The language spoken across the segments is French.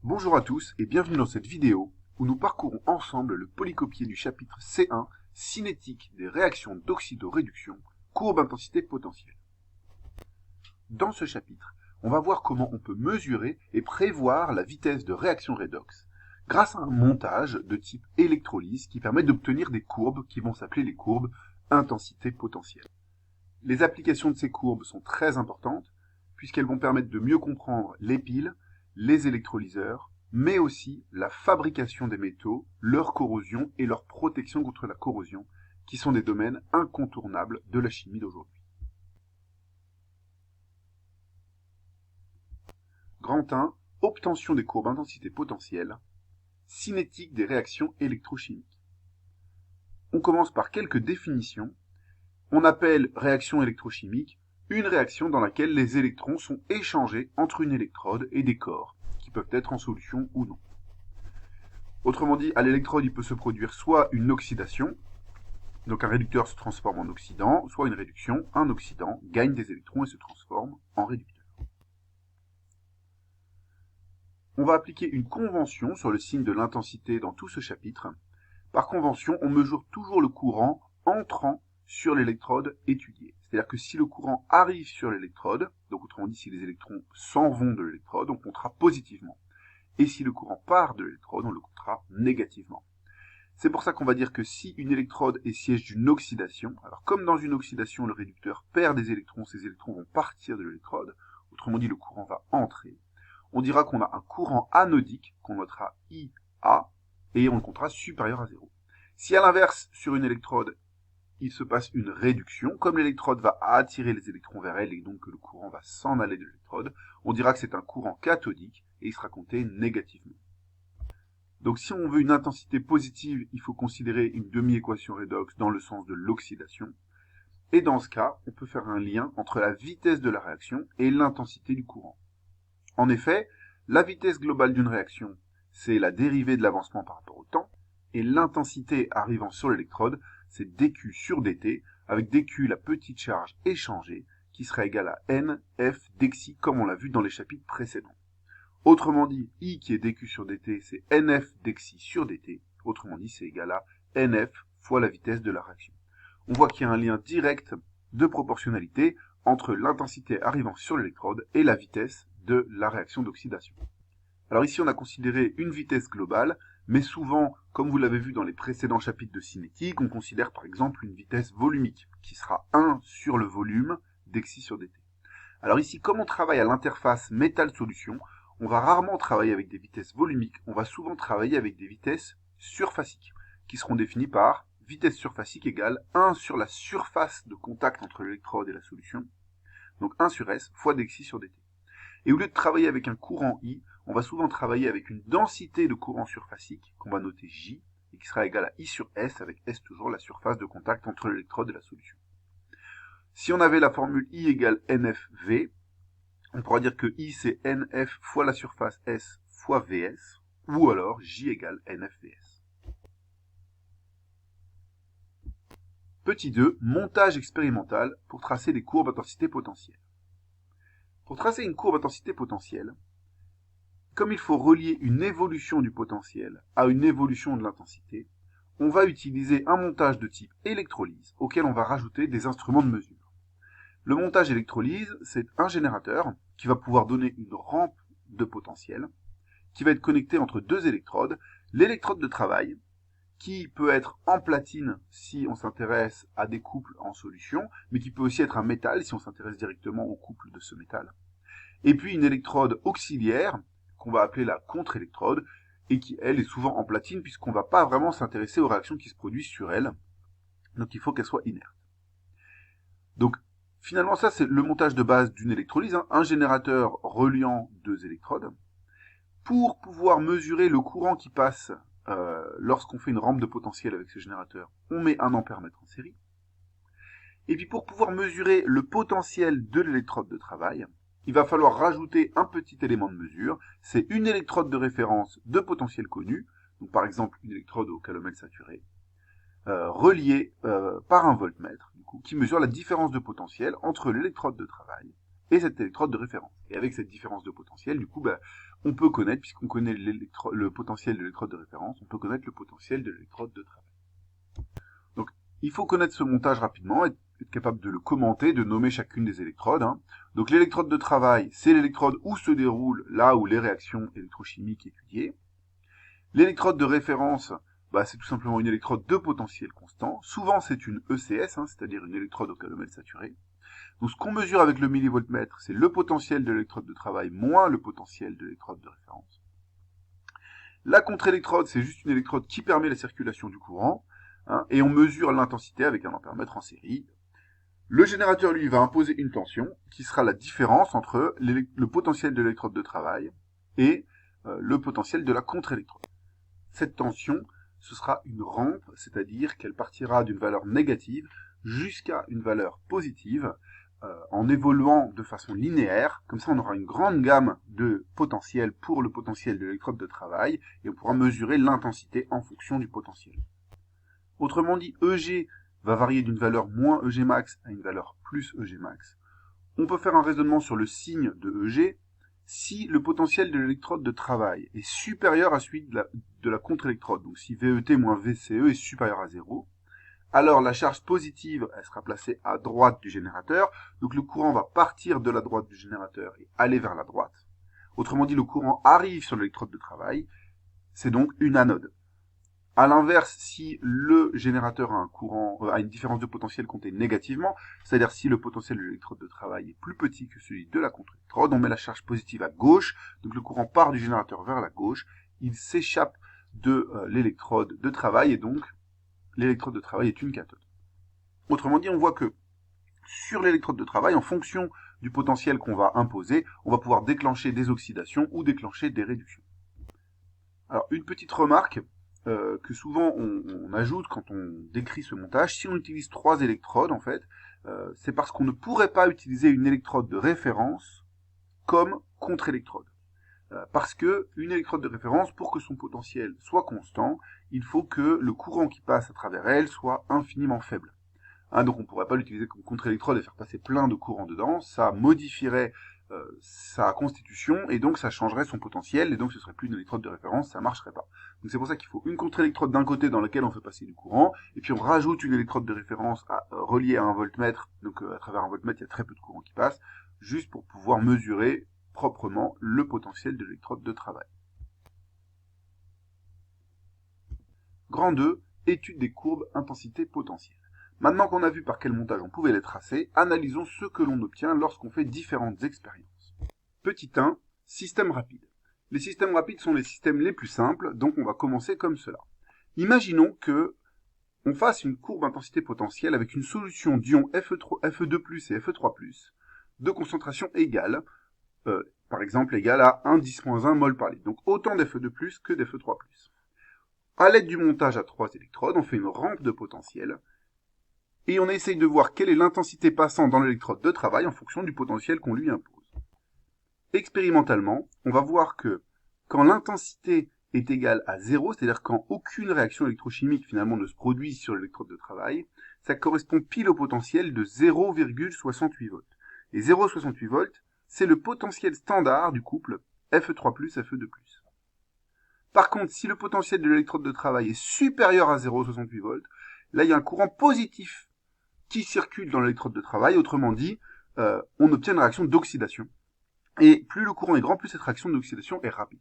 Bonjour à tous et bienvenue dans cette vidéo où nous parcourons ensemble le polycopié du chapitre C1, cinétique des réactions d'oxydoréduction, courbe intensité potentielle. Dans ce chapitre, on va voir comment on peut mesurer et prévoir la vitesse de réaction redox grâce à un montage de type électrolyse qui permet d'obtenir des courbes qui vont s'appeler les courbes intensité potentielle. Les applications de ces courbes sont très importantes puisqu'elles vont permettre de mieux comprendre les piles, les électrolyseurs, mais aussi la fabrication des métaux, leur corrosion et leur protection contre la corrosion, qui sont des domaines incontournables de la chimie d'aujourd'hui. Grand 1, obtention des courbes intensité potentielle, cinétique des réactions électrochimiques. On commence par quelques définitions. On appelle réaction électrochimique une réaction dans laquelle les électrons sont échangés entre une électrode et des corps, qui peuvent être en solution ou non. Autrement dit, à l'électrode, il peut se produire soit une oxydation, donc un réducteur se transforme en oxydant, soit une réduction, un oxydant gagne des électrons et se transforme en réducteur. On va appliquer une convention sur le signe de l'intensité dans tout ce chapitre. Par convention, on mesure toujours le courant entrant sur l'électrode étudiée. C'est-à-dire que si le courant arrive sur l'électrode, donc autrement dit si les électrons s'en vont de l'électrode, on comptera positivement. Et si le courant part de l'électrode, on le comptera négativement. C'est pour ça qu'on va dire que si une électrode est siège d'une oxydation, alors comme dans une oxydation, le réducteur perd des électrons, ces électrons vont partir de l'électrode, autrement dit le courant va entrer, on dira qu'on a un courant anodique, qu'on notera IA, et on le comptera supérieur à 0. Si à l'inverse, sur une électrode, il se passe une réduction, comme l'électrode va attirer les électrons vers elle et donc que le courant va s'en aller de l'électrode, on dira que c'est un courant cathodique et il sera compté négativement. Donc si on veut une intensité positive, il faut considérer une demi-équation redox dans le sens de l'oxydation. Et dans ce cas, on peut faire un lien entre la vitesse de la réaction et l'intensité du courant. En effet, la vitesse globale d'une réaction, c'est la dérivée de l'avancement par rapport au temps, et l'intensité arrivant sur l'électrode, c'est dQ sur dt, avec dQ la petite charge échangée, qui sera égale à NF dxi, comme on l'a vu dans les chapitres précédents. Autrement dit, I qui est dQ sur dt, c'est NF dxi sur dt, autrement dit, c'est égal à NF fois la vitesse de la réaction. On voit qu'il y a un lien direct de proportionnalité entre l'intensité arrivant sur l'électrode et la vitesse de la réaction d'oxydation. Alors ici, on a considéré une vitesse globale, mais souvent, comme vous l'avez vu dans les précédents chapitres de cinétique, on considère par exemple une vitesse volumique, qui sera 1 sur le volume dxi sur dt. Alors ici, comme on travaille à l'interface métal-solution, on va rarement travailler avec des vitesses volumiques, on va souvent travailler avec des vitesses surfaciques, qui seront définies par vitesse surfacique égale 1 sur la surface de contact entre l'électrode et la solution, donc 1 sur S fois dxi sur dt. Et au lieu de travailler avec un courant I, on va souvent travailler avec une densité de courant surfacique, qu'on va noter J, et qui sera égale à I sur S, avec S toujours la surface de contact entre l'électrode et la solution. Si on avait la formule I égale NFV, on pourra dire que I c'est NF fois la surface S fois VS, ou alors J égale NFVS. Petit 2, montage expérimental pour tracer des courbes intensité potentielle. Pour tracer une courbe intensité potentielle, comme il faut relier une évolution du potentiel à une évolution de l'intensité, on va utiliser un montage de type électrolyse auquel on va rajouter des instruments de mesure. Le montage électrolyse, c'est un générateur qui va pouvoir donner une rampe de potentiel qui va être connectée entre deux électrodes, l'électrode de travail qui peut être en platine si on s'intéresse à des couples en solution, mais qui peut aussi être un métal si on s'intéresse directement au couple de ce métal. Et puis une électrode auxiliaire, qu'on va appeler la contre-électrode, et qui, elle, est souvent en platine, puisqu'on ne va pas vraiment s'intéresser aux réactions qui se produisent sur elle. Donc il faut qu'elle soit inerte. Donc, finalement, ça, c'est le montage de base d'une électrolyse, un générateur reliant deux électrodes. Pour pouvoir mesurer le courant qui passe lorsqu'on fait une rampe de potentiel avec ce générateur, on met un ampèremètre en série. Et puis pour pouvoir mesurer le potentiel de l'électrode de travail, il va falloir rajouter un petit élément de mesure, c'est une électrode de référence de potentiel connu, donc par exemple une électrode au calomètre saturé, reliée par un voltmètre, du coup, qui mesure la différence de potentiel entre l'électrode de travail et cette électrode de référence. Et avec cette différence de potentiel, du coup, on peut connaître, puisqu'on connaît le potentiel de l'électrode de référence, on peut connaître le potentiel de l'électrode de travail. Donc, il faut connaître ce montage rapidement, être capable de le commenter, de nommer chacune des électrodes. Donc, l'électrode de travail, c'est l'électrode où se déroulent là où les réactions électrochimiques étudiées. L'électrode de référence, c'est tout simplement une électrode de potentiel constant. Souvent, c'est une ECS, c'est-à-dire une électrode au calomètre saturé. Donc, ce qu'on mesure avec le millivoltmètre, c'est le potentiel de l'électrode de travail moins le potentiel de l'électrode de référence. La contre-électrode, c'est juste une électrode qui permet la circulation du courant, et on mesure l'intensité avec un ampèremètre en série. Le générateur, lui, va imposer une tension, qui sera la différence entre le potentiel de l'électrode de travail et le potentiel de la contre-électrode. Cette tension, ce sera une rampe, c'est-à-dire qu'elle partira d'une valeur négative jusqu'à une valeur positive, en évoluant de façon linéaire. Comme ça, on aura une grande gamme de potentiels pour le potentiel de l'électrode de travail, et on pourra mesurer l'intensité en fonction du potentiel. Autrement dit, EG va varier d'une valeur moins EG max à une valeur plus EG max. On peut faire un raisonnement sur le signe de EG si le potentiel de l'électrode de travail est supérieur à celui de la contre-électrode. Donc si VET moins VCE est supérieur à 0, alors la charge positive, elle sera placée à droite du générateur. Donc le courant va partir de la droite du générateur et aller vers la droite. Autrement dit, le courant arrive sur l'électrode de travail. C'est donc une anode. À l'inverse, si le générateur a une différence de potentiel comptée négativement, c'est-à-dire si le potentiel de l'électrode de travail est plus petit que celui de la contre-électrode, on met la charge positive à gauche, donc le courant part du générateur vers la gauche, il s'échappe de l'électrode de travail, et donc l'électrode de travail est une cathode. Autrement dit, on voit que sur l'électrode de travail, en fonction du potentiel qu'on va imposer, on va pouvoir déclencher des oxydations ou déclencher des réductions. Alors, une petite remarque que souvent on ajoute quand on décrit ce montage, si on utilise 3 électrodes, en fait, c'est parce qu'on ne pourrait pas utiliser une électrode de référence comme contre-électrode. Parce que une électrode de référence, pour que son potentiel soit constant, il faut que le courant qui passe à travers elle soit infiniment faible. Donc on ne pourrait pas l'utiliser comme contre-électrode et faire passer plein de courants dedans, ça modifierait sa constitution, et donc ça changerait son potentiel, et donc ce serait plus une électrode de référence, ça marcherait pas. Donc c'est pour ça qu'il faut une contre-électrode d'un côté dans laquelle on fait passer du courant, et puis on rajoute une électrode de référence reliée à un voltmètre, donc à travers un voltmètre il y a très peu de courant qui passe, juste pour pouvoir mesurer proprement le potentiel de l'électrode de travail. Grand 2, étude des courbes intensité potentielle. Maintenant qu'on a vu par quel montage on pouvait les tracer, analysons ce que l'on obtient lorsqu'on fait différentes expériences. Petit 1, système rapide. Les systèmes rapides sont les systèmes les plus simples, donc on va commencer comme cela. Imaginons que on fasse une courbe intensité potentielle avec une solution d'ions Fe2+, et Fe3+, de concentration égale, par exemple égale à 1 10-1 mol par litre. Donc autant d'Fe2+, que d'Fe3+. À l'aide du montage à 3 électrodes, on fait une rampe de potentiel, et on essaye de voir quelle est l'intensité passant dans l'électrode de travail en fonction du potentiel qu'on lui impose. Expérimentalement, on va voir que quand l'intensité est égale à 0, c'est-à-dire quand aucune réaction électrochimique finalement ne se produit sur l'électrode de travail, ça correspond pile au potentiel de 0,68 volts. Et 0,68 volts, c'est le potentiel standard du couple Fe3+, Fe2+. Par contre, si le potentiel de l'électrode de travail est supérieur à 0,68 volts, là il y a un courant positif qui circule dans l'électrode de travail, autrement dit, on obtient une réaction d'oxydation. Et plus le courant est grand, plus cette réaction d'oxydation est rapide.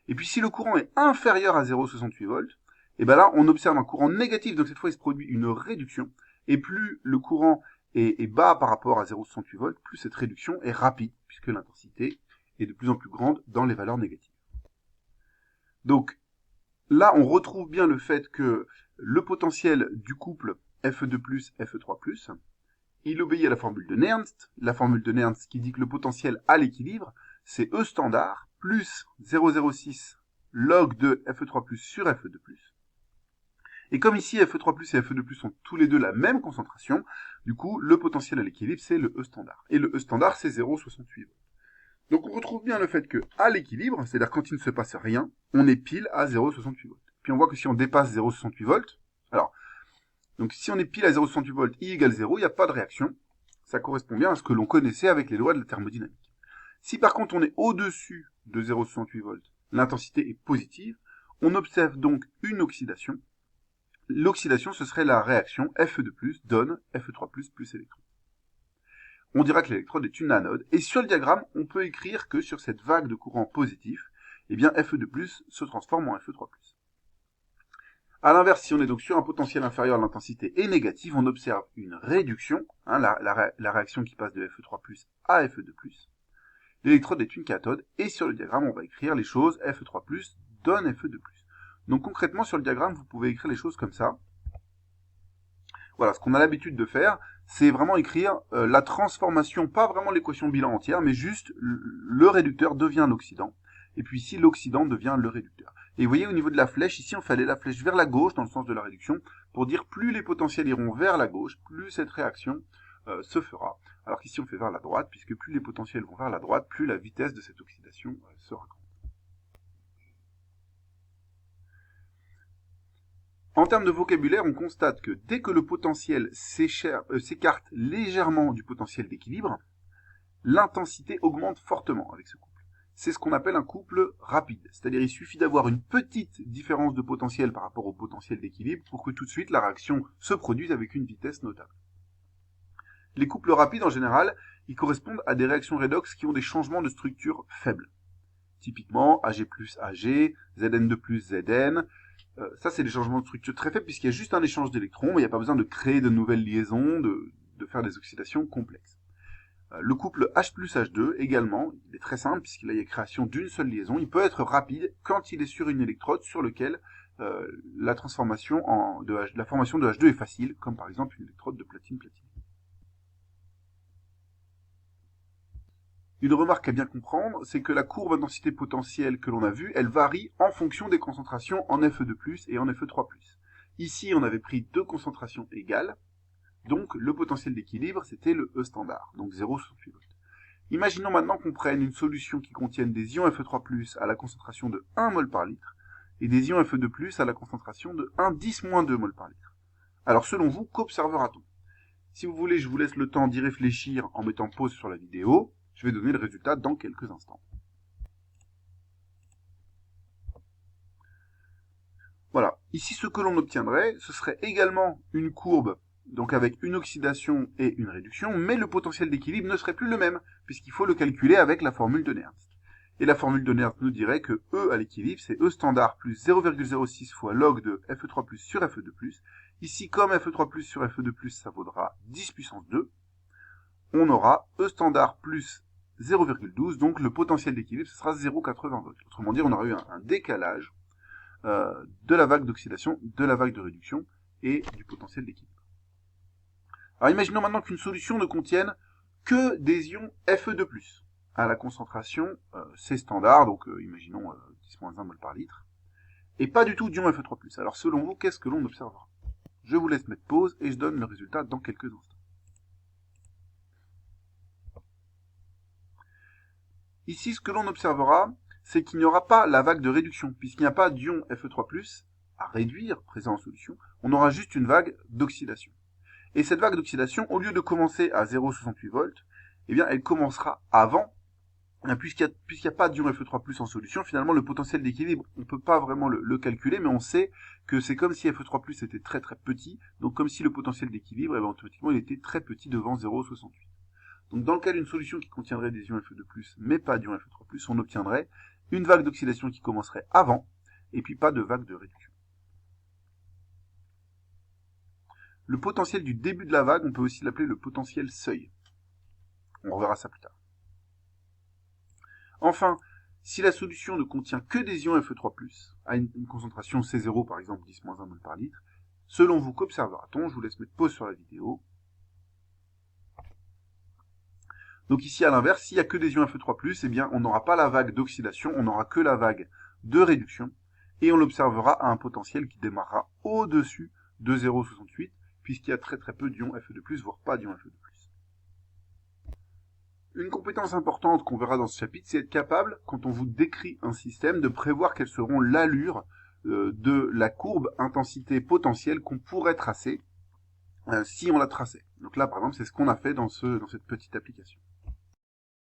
Et puis si le courant est inférieur à 0,68 volts, et ben là on observe un courant négatif, donc cette fois il se produit une réduction, et plus le courant est bas par rapport à 0,68 volts, plus cette réduction est rapide, puisque l'intensité est de plus en plus grande dans les valeurs négatives. Donc là on retrouve bien le fait que le potentiel du couple Fe2+, Fe3+, il obéit à la formule de Nernst. La formule de Nernst qui dit que le potentiel à l'équilibre, c'est E standard plus 0,06 log de Fe3+, sur Fe2+. Et comme ici, Fe3+, et Fe2+, sont tous les deux la même concentration, du coup, le potentiel à l'équilibre, c'est le E standard. Et le E standard, c'est 0,68 volts. Donc on retrouve bien le fait que à l'équilibre, c'est-à-dire quand il ne se passe rien, on est pile à 0,68 volts. Puis on voit que si on dépasse 0,68 volts, alors, donc si on est pile à 0,68 volts, I égale 0, il n'y a pas de réaction. Ça correspond bien à ce que l'on connaissait avec les lois de la thermodynamique. Si par contre on est au-dessus de 0,68 volts, l'intensité est positive, on observe donc une oxydation. L'oxydation, ce serait la réaction Fe2+, donne Fe3+, plus électron. On dira que l'électrode est une anode, et sur le diagramme, on peut écrire que sur cette vague de courant positif, eh bien Fe2+, se transforme en Fe3+. A l'inverse, si on est donc sur un potentiel inférieur, l'intensité est négative, on observe une réduction, la réaction qui passe de Fe3+, à Fe2+. L'électrode est une cathode, et sur le diagramme, on va écrire les choses Fe3+, donne Fe2+. Donc concrètement, sur le diagramme, vous pouvez écrire les choses comme ça. Voilà, ce qu'on a l'habitude de faire, c'est vraiment écrire la transformation, pas vraiment l'équation bilan entière, mais juste le réducteur devient l'oxydant. Et puis ici, l'oxydant devient le réducteur. Et vous voyez, au niveau de la flèche, ici, on fait aller la flèche vers la gauche, dans le sens de la réduction, pour dire plus les potentiels iront vers la gauche, plus cette réaction se fera. Alors qu'ici, on fait vers la droite, puisque plus les potentiels vont vers la droite, plus la vitesse de cette oxydation sera grande. En termes de vocabulaire, on constate que dès que le potentiel s'écarte légèrement du potentiel d'équilibre, l'intensité augmente fortement avec ce couple. C'est ce qu'on appelle un couple rapide, c'est-à-dire il suffit d'avoir une petite différence de potentiel par rapport au potentiel d'équilibre pour que tout de suite la réaction se produise avec une vitesse notable. Les couples rapides, en général, ils correspondent à des réactions redox qui ont des changements de structure faibles. Typiquement, Ag plus Ag, Zn2 plus Zn. Ça, c'est des changements de structure très faibles puisqu'il y a juste un échange d'électrons, mais il n'y a pas besoin de créer de nouvelles liaisons, de faire des oxydations complexes. Le couple H plus H2, également, il est très simple puisqu'il y a création d'une seule liaison. Il peut être rapide quand il est sur une électrode sur laquelle la formation de H2 est facile, comme par exemple une électrode de platine-platine. Une remarque à bien comprendre, c'est que la courbe intensité potentielle que l'on a vue, elle varie en fonction des concentrations en Fe2+, et en Fe3+. Ici, on avait pris deux concentrations égales, donc le potentiel d'équilibre, c'était le E standard, donc 0,68 volts. Imaginons maintenant qu'on prenne une solution qui contienne des ions Fe3+, à la concentration de 1 mol par litre, et des ions Fe2+, à la concentration de 1,10-2 mol par litre. Alors selon vous, qu'observera-t-on? Si vous voulez, je vous laisse le temps d'y réfléchir en mettant pause sur la vidéo. Je vais donner le résultat dans quelques instants. Voilà. Ici, ce que l'on obtiendrait, ce serait également une courbe, donc avec une oxydation et une réduction, mais le potentiel d'équilibre ne serait plus le même, puisqu'il faut le calculer avec la formule de Nernst. Et la formule de Nernst nous dirait que E à l'équilibre, c'est E standard plus 0,06 fois log de Fe3+, sur Fe2+. Ici, comme Fe3+, sur Fe2+, ça vaudra 10 puissance 2. On aura E standard plus 0,12, donc le potentiel d'équilibre, ce sera 0,80 volts. Autrement dit, on aura eu un décalage de la vague d'oxydation, de la vague de réduction et du potentiel d'équilibre. Alors imaginons maintenant qu'une solution ne contienne que des ions Fe2+, à la concentration C standard, donc imaginons 10-1 mol par litre, et pas du tout d'ions Fe3+. Alors selon vous, qu'est-ce que l'on observera? Je vous laisse mettre pause et je donne le résultat dans quelques instants. Ici, ce que l'on observera, c'est qu'il n'y aura pas la vague de réduction, puisqu'il n'y a pas d'ion Fe3+, à réduire présent en solution, on aura juste une vague d'oxydation. Et cette vague d'oxydation, au lieu de commencer à 0,68 volts, eh bien, elle commencera avant, puisqu'il n'y a pas d'ion Fe3+, en solution, finalement, le potentiel d'équilibre, on ne peut pas vraiment le calculer, mais on sait que c'est comme si Fe3+, était très très petit, donc comme si le potentiel d'équilibre, eh bien, automatiquement, il était très petit devant 0,68. Donc dans le cas d'une solution qui contiendrait des ions Fe2+, mais pas d'ions Fe3+, on obtiendrait une vague d'oxydation qui commencerait avant, et puis pas de vague de réduction. Le potentiel du début de la vague, on peut aussi l'appeler le potentiel seuil. On reverra ça plus tard. Enfin, si la solution ne contient que des ions Fe3+, à une concentration C0 par exemple 10-1 mol par litre, selon vous, qu'observera-t-on? Je vous laisse mettre pause sur la vidéo. Donc ici, à l'inverse, s'il n'y a que des ions Fe3+, eh bien, on n'aura pas la vague d'oxydation, on n'aura que la vague de réduction, et on l'observera à un potentiel qui démarrera au-dessus de 0,68, puisqu'il y a très très peu d'ions Fe2+, voire pas d'ions Fe2+. Une compétence importante qu'on verra dans ce chapitre, c'est être capable, quand on vous décrit un système, de prévoir quelles seront l'allure de la courbe intensité potentielle qu'on pourrait tracer si on la traçait. Donc là, par exemple, c'est ce qu'on a fait dans cette petite application.